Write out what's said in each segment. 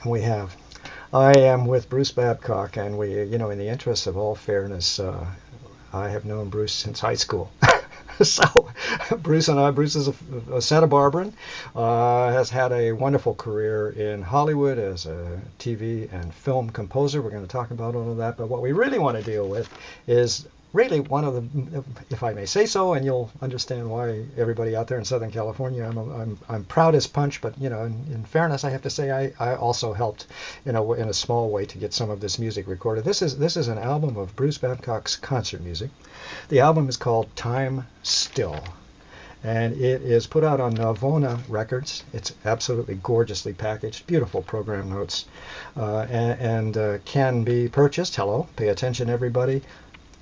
We have. I am with Bruce Babcock, and in the interest of all fairness, I have known Bruce since high school. So, Bruce is a Santa Barbaran, has had a wonderful career in Hollywood as a TV and film composer. We're going to talk about all of that, but what we really want to deal with is really one of the, if I may say so, and you'll understand why everybody out there in Southern California, I'm proud as punch, but in fairness, I have to say I also helped, in a small way to get some of this music recorded. This is an album of Bruce Babcock's concert music. The album is called Time Still, and it is put out on Navona Records. It's absolutely gorgeously packaged, beautiful program notes, and can be purchased. Hello, pay attention, everybody,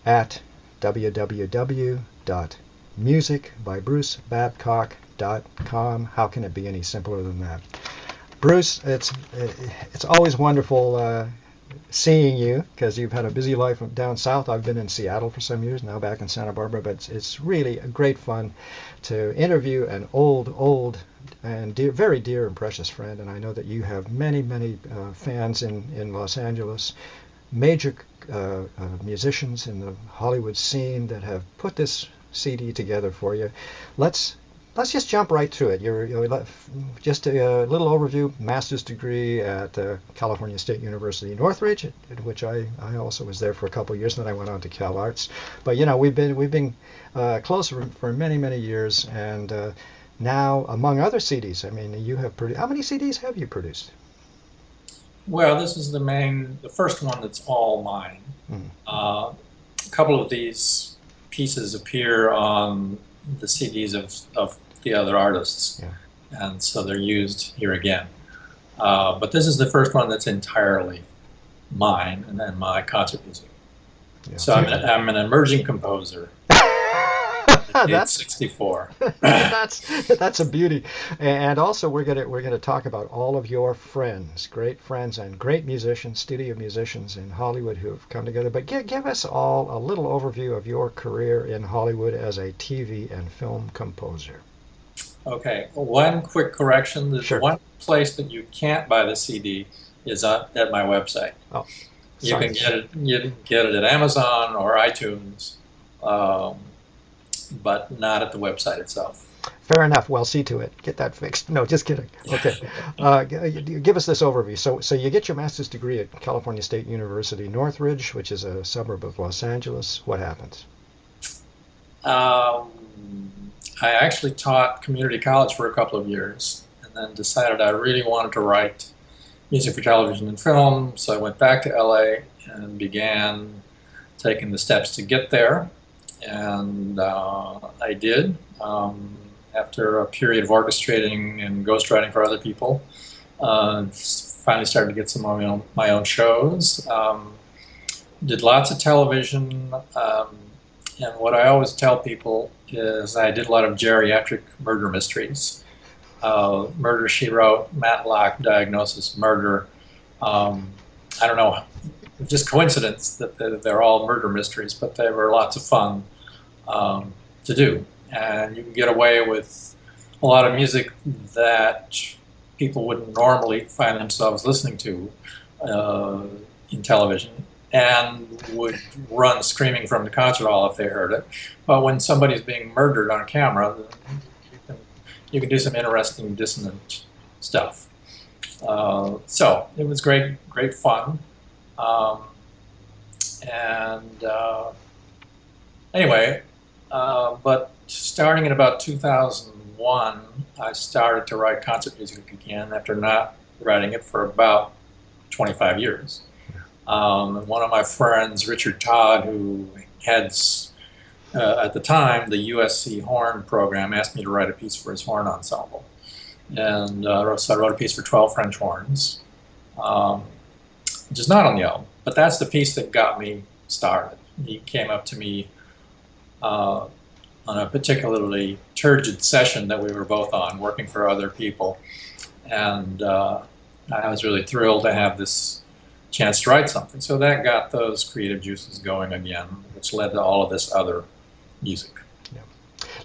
at www.musicbybrucebabcock.com. How can it be any simpler than that? Bruce, it's always wonderful seeing you, because you've had a busy life down south. I've been in Seattle for some years, now back in Santa Barbara, but it's really a great fun to interview an old and very dear and precious friend, and I know that you have many fans in Los Angeles, major musicians in the Hollywood scene that have put this CD together for you. Let's just jump right to it. Just a little overview. Master's degree at California State University Northridge, at which I also was there for a couple of years. Then I went on to Cal Arts. But we've been close for many years, and now, among other CDs, I mean, you have produced. How many CDs have you produced? Well, this is the first one that's all mine. A couple of these pieces appear on the CDs of the other artists, and so they're used here again. But this is the first one that's entirely mine, and then my concert music. Yeah. So I'm an emerging composer. That's 64. that's a beauty. And also we're gonna talk about all of your friends, great friends and great musicians, studio musicians in Hollywood who have come together. But give us all a little overview of your career in Hollywood as a TV and film composer. Okay, one quick correction. The one place that you can't buy the CD is at my website. Oh, you can get it at Amazon or iTunes. But not at the website itself. Fair enough. Well, see to it. Get that fixed. No, just kidding. Okay. Give us this overview. So you get your master's degree at California State University Northridge, which is a suburb of Los Angeles. What happens? I actually taught community college for a couple of years, and then decided I really wanted to write music for television and film. So I went back to LA and began taking the steps to get there. And I did, after a period of orchestrating and ghostwriting for other people. Finally started to get some of my own shows. Did lots of television, and what I always tell people is I did a lot of geriatric murder mysteries. Murder, She Wrote, Matlock, Diagnosis, Murder. I don't know. Just coincidence that they're all murder mysteries, but they were lots of fun to do. And you can get away with a lot of music that people wouldn't normally find themselves listening to in television, and would run screaming from the concert hall if they heard it. But when somebody's being murdered on camera, you can do some interesting dissonant stuff. So it was great fun. Anyway, but starting in about 2001, I started to write concert music again after not writing it for about 25 years. One of my friends, Richard Todd, who heads, at the time, the USC horn program, asked me to write a piece for his horn ensemble. And so I wrote a piece for 12 French horns, which is not on the album, but that's the piece that got me started. He came up to me on a particularly turgid session that we were both on, working for other people, and I was really thrilled to have this chance to write something. So that got those creative juices going again, which led to all of this other music. Yeah.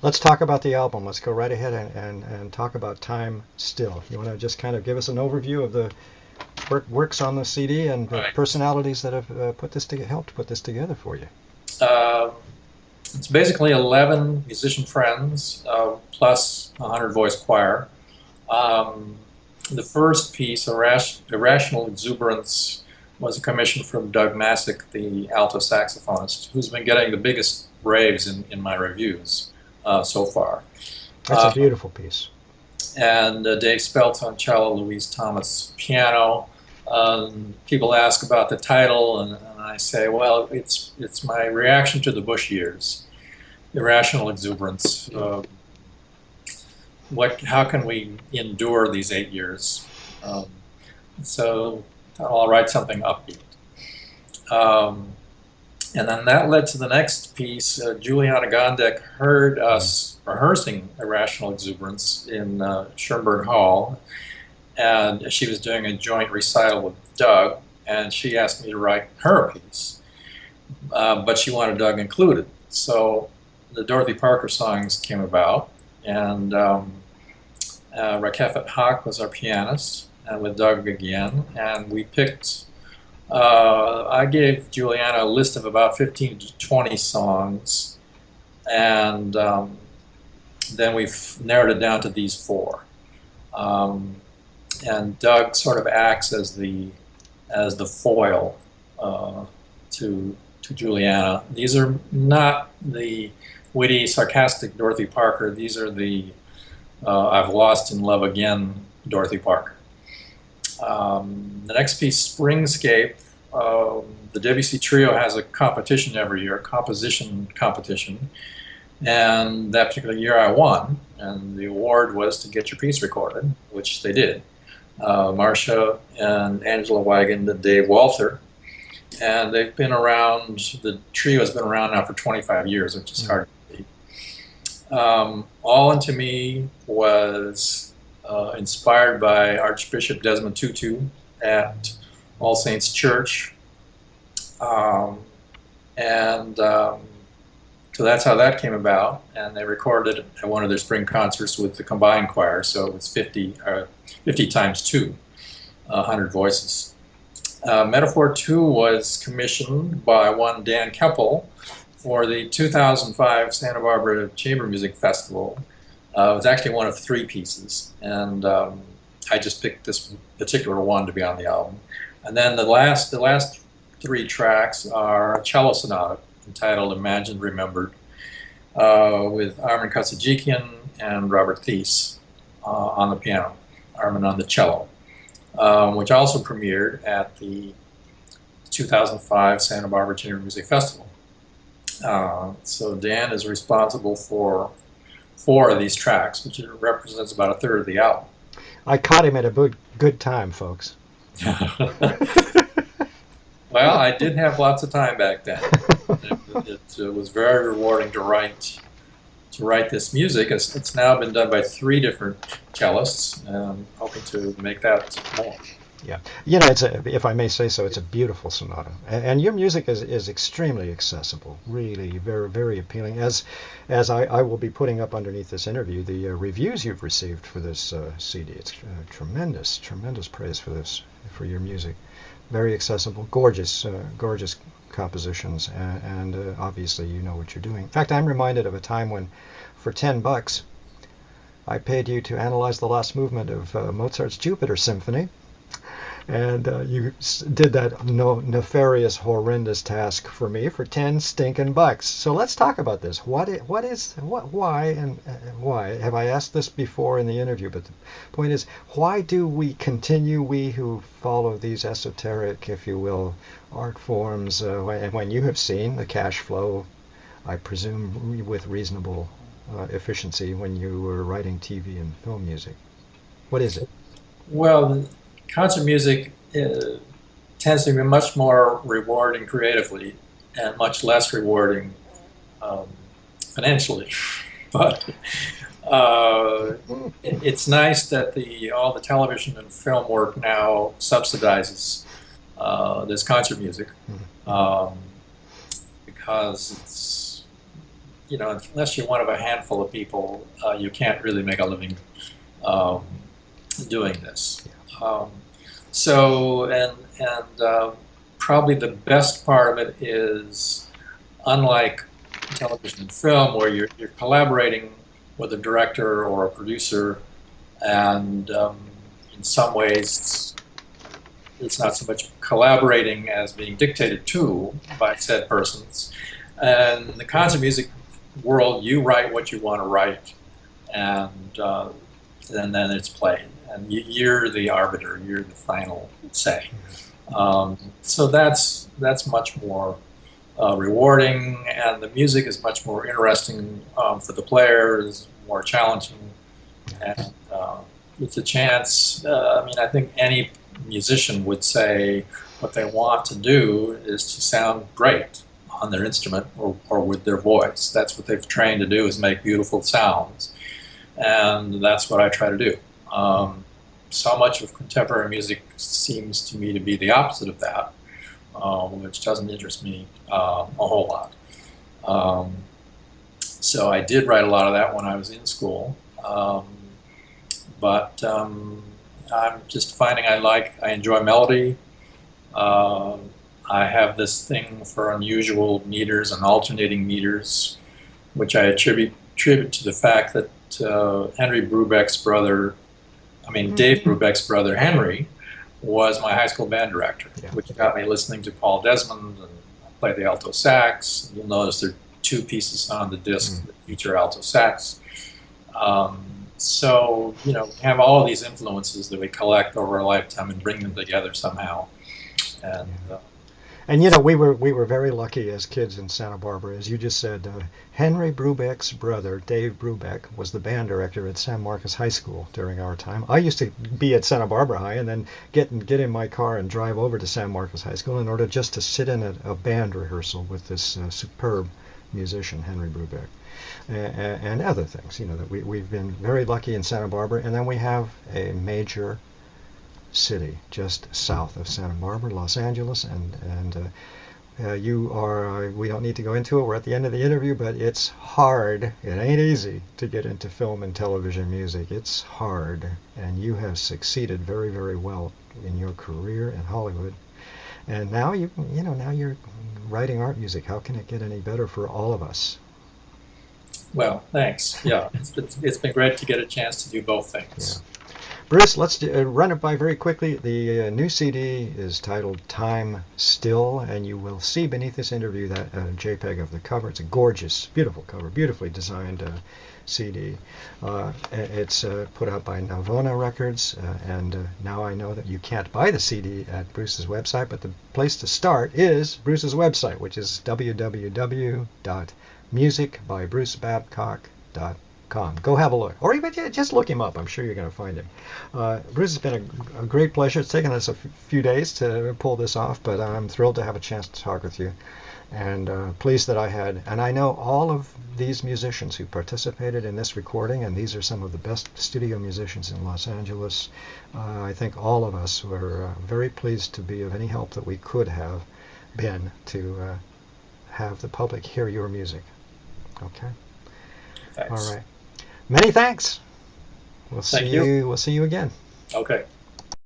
Let's talk about the album. Let's go right ahead and talk about Time Still. You want to just kind of give us an overview of works on the CD, and the Right. personalities that have helped put this together for you. Uh, it's basically 11 musician friends plus a 100-voice choir. The first piece, Irrational Exuberance, was a commission from Doug Masick, the alto saxophonist, who's been getting the biggest raves in my reviews so far. That's a beautiful piece. And Dave Spelt on cello, Louise Thomas piano. People ask about the title, and I say, well, it's my reaction to the Bush years, irrational exuberance. How can we endure these 8 years? So I'll write something upbeat. And then that led to the next piece. Juliana Gondek heard us rehearsing Irrational Exuberance in Schoenberg Hall, and she was doing a joint recital with Doug, and she asked me to write her a piece, but she wanted Doug included. So the Dorothy Parker songs came about, and Rakefet Haque was our pianist, and with Doug again, and we picked. I gave Juliana a list of about 15 to 20 songs, and then we've narrowed it down to these 4. And Doug sort of acts as the foil to Juliana. These are not the witty, sarcastic Dorothy Parker. These are the I've lost in love again Dorothy Parker. The next piece, Springscape. The Debussy Trio has a competition every year, a composition competition, and that particular year I won, and the award was to get your piece recorded, which they did. Marcia and Angela Wagon and Dave Walther, and they've been around, the trio has been around now for 25 years, which is hard to beat. All Into Me was inspired by Archbishop Desmond Tutu at All Saints Church. So that's how that came about, and they recorded it at one of their spring concerts with the combined choir, so it was 50 times 2, 100 voices. Metaphor 2 was commissioned by one Dan Kepl for the 2005 Santa Barbara Chamber Music Festival. It was actually one of 3 pieces, and I just picked this particular one to be on the album. And then the last 3 tracks are a cello sonata entitled Imagined Remembered, with Armin Katsajikian and Robert Thies on the piano, Armin on the cello, which also premiered at the 2005 Santa Barbara Chamber Music Festival. So Dan is responsible for 4 of these tracks, which represents about 1/3 of the album. I caught him at a good time, folks. Well, I did have lots of time back then. It was very rewarding to write this music. It's now been done by 3 different cellists, and I'm hoping to make that more. Yeah, if I may say so, it's a beautiful sonata, and your music is extremely accessible, really very, very appealing. As I will be putting up underneath this interview, the reviews you've received for this CD. It's tremendous praise for your music. Very accessible, gorgeous compositions, and obviously you know what you're doing. In fact, I'm reminded of a time when, for $10, I paid you to analyze the last movement of Mozart's Jupiter Symphony. And you did that nefarious, horrendous task for me for 10 stinking bucks. So let's talk about this. Why have I asked this before in the interview? But the point is, why do we continue, we who follow these esoteric, if you will, art forms, when you have seen the cash flow, I presume, with reasonable efficiency when you were writing TV and film music? What is it? Well, concert music tends to be much more rewarding creatively and much less rewarding financially. But it's nice that all the television and film work now subsidizes this concert music, because it's, unless you're one of a handful of people, you can't really make a living doing this. So, and probably the best part of it is, unlike television and film, where you're collaborating with a director or a producer, and in some ways it's not so much collaborating as being dictated to by said persons. And in the concert music world, you write what you want to write, and then it's played, and you're the arbiter, you're the final say. So that's much more rewarding, and the music is much more interesting for the players, more challenging, and it's a chance. I mean, I think any musician would say what they want to do is to sound great on their instrument or with their voice. That's what they've trained to do, is make beautiful sounds, and that's what I try to do. So much of contemporary music seems to me to be the opposite of that, which doesn't interest me a whole lot. So I did write a lot of that when I was in school, but I'm just finding I enjoy melody. I have this thing for unusual meters and alternating meters, which I attribute to the fact that Dave Brubeck's brother Henry was my high school band director, which got me listening to Paul Desmond, and I play the alto sax. You'll notice there are two pieces on the disc that feature alto sax. So, we have all of these influences that we collect over a lifetime and bring them together somehow. And we were very lucky as kids in Santa Barbara. As you just said, Henry Brubeck's brother, Dave Brubeck, was the band director at San Marcos High School during our time. I used to be at Santa Barbara High and then get in my car and drive over to San Marcos High School in order just to sit in a band rehearsal with this superb musician, Henry Brubeck, and other things. That we've been very lucky in Santa Barbara, and then we have a major city just south of Santa Barbara, Los Angeles, and we don't need to go into it, we're at the end of the interview, but it's hard, it ain't easy to get into film and television music. It's hard, and you have succeeded very, very well in your career in Hollywood, and now now you're writing art music. How can it get any better for all of us? Well, thanks. Yeah, it's been great to get a chance to do both things. Yeah. Bruce, let's run it by very quickly. The new CD is titled Time Still, and you will see beneath this interview that JPEG of the cover. It's a gorgeous, beautiful cover, beautifully designed CD. It's put out by Navona Records, and now I know that you can't buy the CD at Bruce's website, but the place to start is Bruce's website, which is www.musicbybrucebabcock.com. Go have a look, or even just look him up. I'm sure you're going to find him. Bruce, it's been a great pleasure. It's taken us a few days to pull this off, but I'm thrilled to have a chance to talk with you, and pleased that I had. And I know all of these musicians who participated in this recording, and these are some of the best studio musicians in Los Angeles. I think all of us were very pleased to be of any help that we could have been to have the public hear your music. Okay. Thanks. All right. Many thanks. We'll Thank you. We'll see you again. Okay.